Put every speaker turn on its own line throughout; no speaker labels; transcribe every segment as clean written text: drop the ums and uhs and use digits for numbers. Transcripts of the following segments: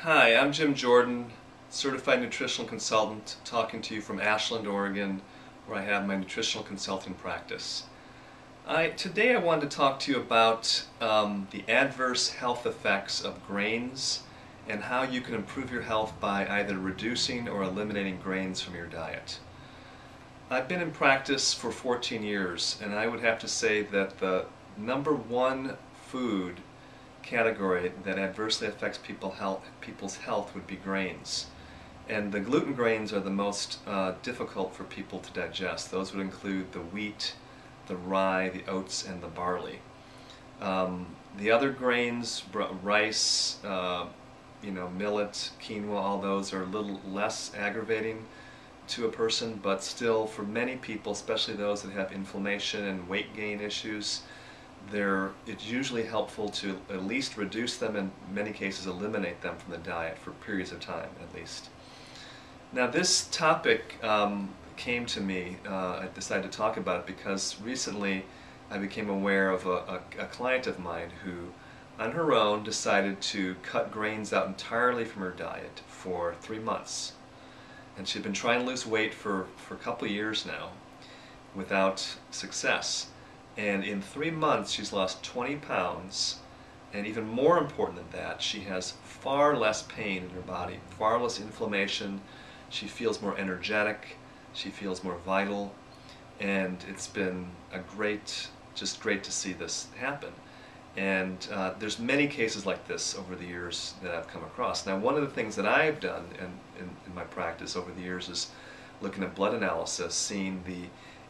Hi, I'm Jim Jordan, certified nutritional consultant, talking to you from Ashland, Oregon, where I have my nutritional consulting practice. Today I wanted to talk to you about the adverse health effects of grains and how you can improve your health by either reducing or eliminating grains from your diet. I've been in practice for 14 years, and I would have to say that the number one food category that adversely affects people's health would be grains. And the gluten grains are the most difficult for people to digest. Those would include the wheat, the rye, the oats, and the barley. The other grains, rice, millet, quinoa, all those are a little less aggravating to a person, but still for many people, especially those that have inflammation and weight gain issues, it's usually helpful to at least reduce them, and in many cases eliminate them from the diet for periods of time at least. Now this topic came to me, I decided to talk about it because recently I became aware of a client of mine who on her own decided to cut grains out entirely from her diet for 3 months. And she'd been trying to lose weight for a couple of years now without success. And in 3 months she's lost 20 pounds, and even more important than that, she has far less pain in her body, far less inflammation, she feels more energetic, she feels more vital, and it's been just great to see this happen. And there's many cases like this over the years that I've come across. Now one of the things that I've done in my practice over the years is looking at blood analysis, seeing the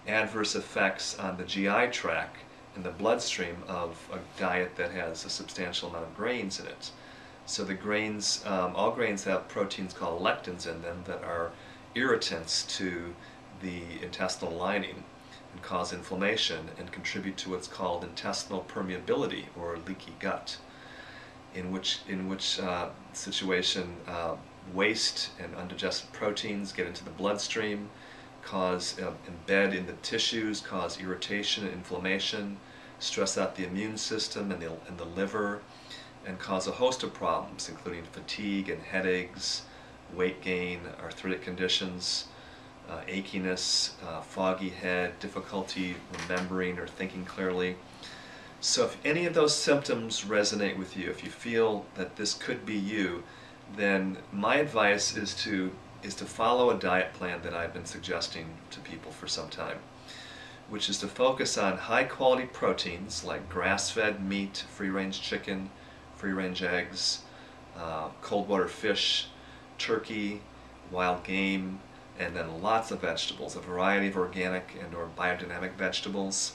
adverse effects on the GI tract and the bloodstream of a diet that has a substantial amount of grains in it. So the grains, all grains have proteins called lectins in them that are irritants to the intestinal lining and cause inflammation and contribute to what's called intestinal permeability or leaky gut, in which situation waste and undigested proteins get into the bloodstream, embed in the tissues, cause irritation and inflammation, stress out the immune system and the liver, and cause a host of problems including fatigue and headaches, weight gain, arthritic conditions, achiness, foggy head, difficulty remembering or thinking clearly. So if any of those symptoms resonate with you, if you feel that this could be you, then my advice is to follow a diet plan that I've been suggesting to people for some time, which is to focus on high quality proteins like grass-fed meat, free-range chicken, free-range eggs, cold water fish, turkey, wild game, and then lots of vegetables, a variety of organic and or biodynamic vegetables,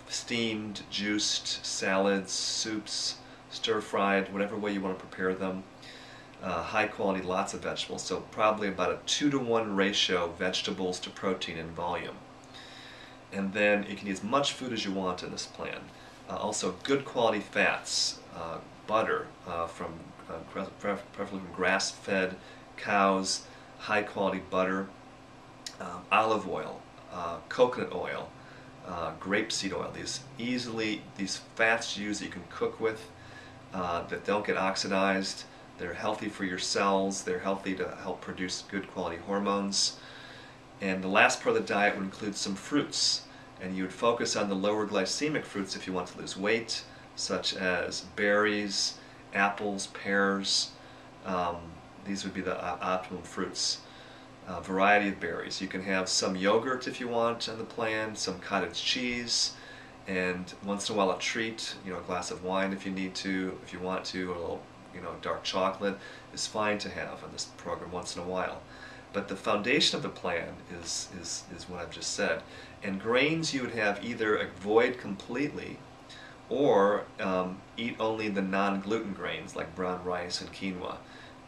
steamed, juiced, salads, soups, stir-fried, whatever way you want to prepare them. High quality, lots of vegetables, so probably about a 2-to-1 ratio vegetables to protein in volume. And then you can eat as much food as you want in this plan. Also good quality fats, butter preferably from grass-fed cows, high quality butter, olive oil, coconut oil, grapeseed oil, these fats used that you can cook with that don't get oxidized. They're healthy for your cells, they're healthy to help produce good quality hormones. And the last part of the diet would include some fruits, and you would focus on the lower glycemic fruits if you want to lose weight, such as berries, apples, pears. These would be the optimum fruits. A variety of berries. You can have some yogurt if you want on the plan, some cottage cheese, and once in a while a treat, a glass of wine if you need to, if you want to, or a little dark chocolate is fine to have on this program once in a while. But the foundation of the plan is what I've just said. And grains you would have either avoid completely or eat only the non-gluten grains like brown rice and quinoa.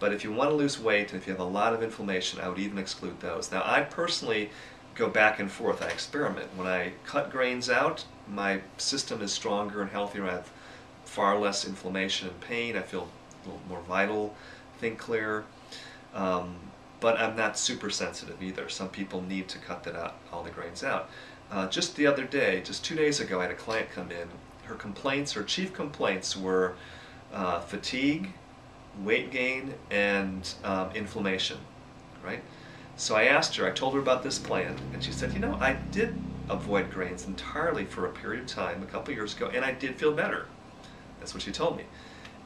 But if you want to lose weight and if you have a lot of inflammation, I would even exclude those. Now I personally go back and forth, I experiment. When I cut grains out, my system is stronger and healthier. I have far less inflammation and pain. I feel a little more vital, think clear, but I'm not super sensitive either. Some people need to cut that out, all the grains out. Just the other day, just 2 days ago, I had a client come in. Her chief complaints were fatigue, weight gain and inflammation, right? So I asked her, I told her about this plan, and she said, you know, I did avoid grains entirely for a period of time a couple years ago, and I did feel better. That's what she told me.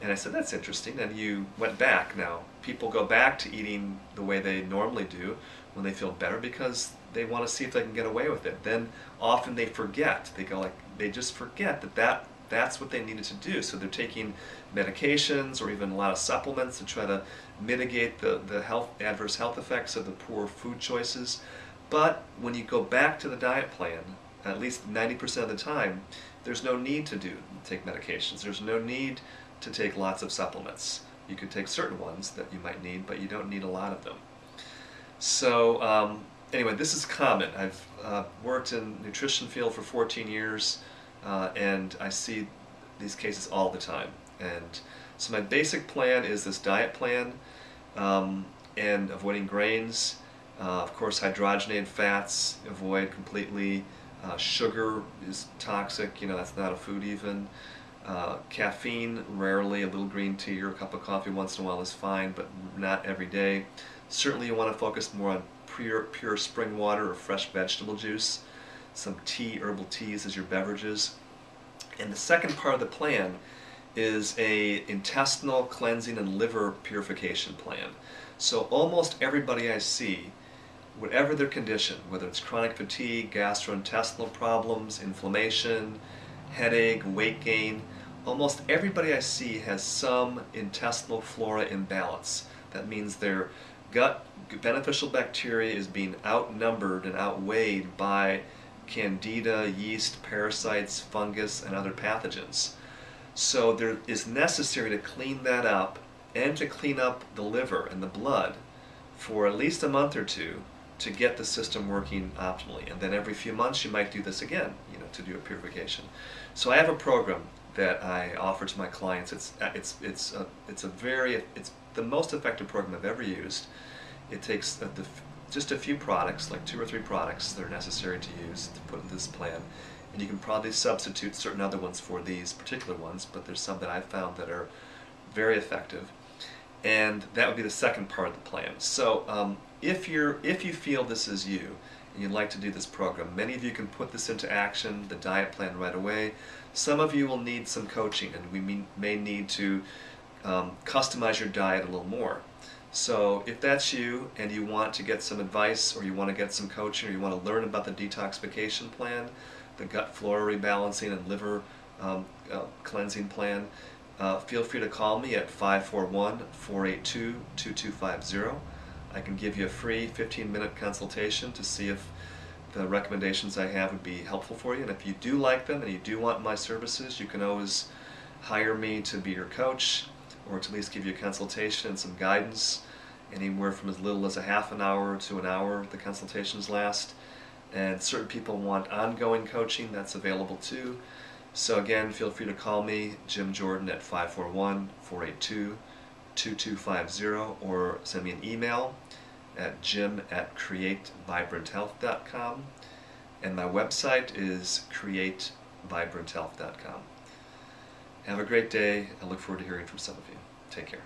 And I said, that's interesting. And you went back. Now, people go back to eating the way they normally do when they feel better because they want to see if they can get away with it. Then often they forget. They go like, they just forget that's what they needed to do. So they're taking medications or even a lot of supplements to try to mitigate the adverse health effects of the poor food choices. But when you go back to the diet plan, at least 90% of the time, there's no need to take medications. There's no need to take lots of supplements. You could take certain ones that you might need, but you don't need a lot of them. So anyway, this is common. I've worked in the nutrition field for 14 years, and I see these cases all the time. And so my basic plan is this diet plan, and avoiding grains. Of course, hydrogenated fats, avoid completely. Sugar is toxic, that's not a food even. Caffeine, rarely. A little green tea or a cup of coffee once in a while is fine, but not every day. Certainly you want to focus more on pure spring water or fresh vegetable juice. Some tea, herbal teas as your beverages. And the second part of the plan is a intestinal cleansing and liver purification plan. So almost everybody I see, whatever their condition, whether it's chronic fatigue, gastrointestinal problems, inflammation, headache, weight gain, almost everybody I see has some intestinal flora imbalance. That means their gut beneficial bacteria is being outnumbered and outweighed by candida, yeast, parasites, fungus, and other pathogens. So there is necessary to clean that up and to clean up the liver and the blood for at least a month or two to get the system working optimally. And then every few months you might do this again, to do a purification. So I have a program that I offer to my clients. It's the most effective program I've ever used. It takes just a few products, like 2 or 3 products that are necessary to use to put in this plan. And you can probably substitute certain other ones for these particular ones, but there's some that I've found that are very effective. And that would be the second part of the plan. So if you feel this is you and you'd like to do this program, many of you can put this into action, the diet plan, right away. Some of you will need some coaching, and we may need to customize your diet a little more. So if that's you and you want to get some advice, or you want to get some coaching, or you want to learn about the detoxification plan, the gut flora rebalancing and liver cleansing plan, feel free to call me at 541-482-2250. I can give you a free 15-minute consultation to see if the recommendations I have would be helpful for you. And if you do like them and you do want my services, you can always hire me to be your coach, or to at least give you a consultation and some guidance, anywhere from as little as a half an hour to an hour the consultations last. And certain people want ongoing coaching, that's available too. So again, feel free to call me, Jim Jordan, at 541-482-2250, or send me an email at jim@createvibrant.health.com, and my website is createvibrant.health.com. Have a great day. I look forward to hearing from some of you. Take care.